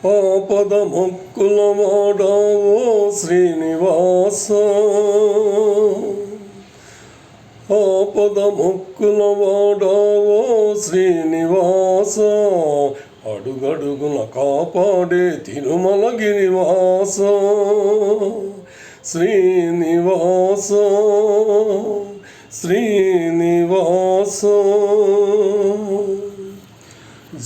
ఆపద మొక్కుల వాడావో శ్రీనివాస, ఆపద మొక్కుల వాడావో శ్రీనివాస, అడుగడుగున కాపాడే తిరుమలగిరివాస శ్రీనివాస శ్రీనివాస.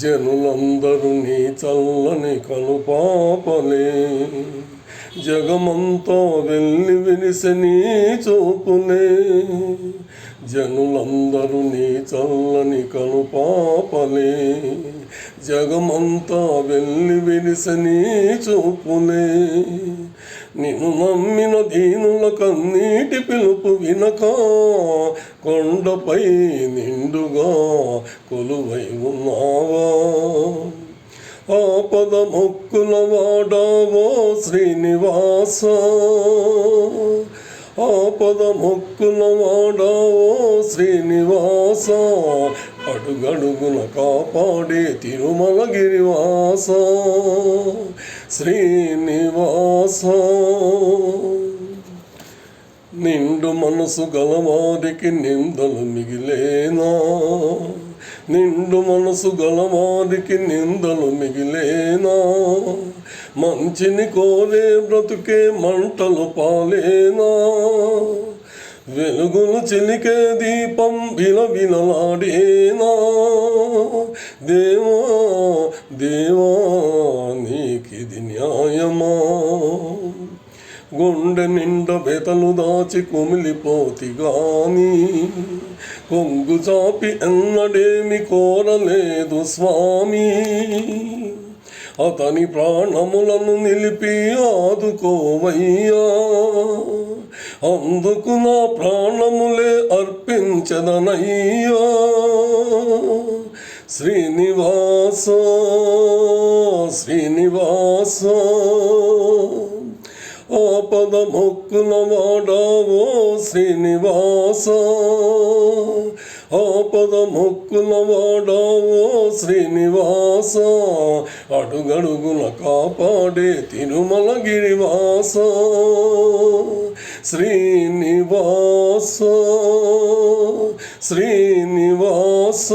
జనులందరూ నీ చల్లని కనుపాపలే, జగమంతా వెళ్ళి విరిసి నీ చూపులే. జనులందరూ నీ చల్లని కనుపాపలే, జగమంతా వెళ్ళి విరిసి నీ చూపులే. నిన్ను నమ్మిన దీనుల కన్నీటి పిలుపు వినక, కొండపై నిండుగా కొలువై ఉన్నావా. ఆపద మొక్కుల వాడావో శ్రీనివాస, ఆపద మొక్కుల వాడావో శ్రీనివాస, అడుగడుగున కాపాడే తిరుమలగిరివాస శ్రీనివాస. నిండు మనసు గలవారికి నిందలు మిగిలేనా, నిండు మనసు గలవారికి నిందలు మిగిలేనా. మంచిని కోరే బ్రతుకే మంటలు పాలేనా, వెలుగులు చిలికే దీపం విలవిలలాడేనా. దేవా దేవా నీకిది న్యాయమా, గుండె నిండ బెతలు దాచి కుమిలిపోతి గాని, కొంగు చాపి ఎన్నడేమి కోరలేదు స్వామి. అతని ప్రాణములను నిలిపి ఆదుకోవయ్యా, అందుకు నా ప్రాణములే అర్పించదనయ్యా. శ్రీనివాస శ్రీనివాస, ఆపద మొక్కుల వాడావో శ్రీనివాస, ఆపద మొక్కుల వాడావో శ్రీనివాస, అడుగడుగున కాపాడే తిరుమలగిరివాస శ్రీనివాస శ్రీనివాస.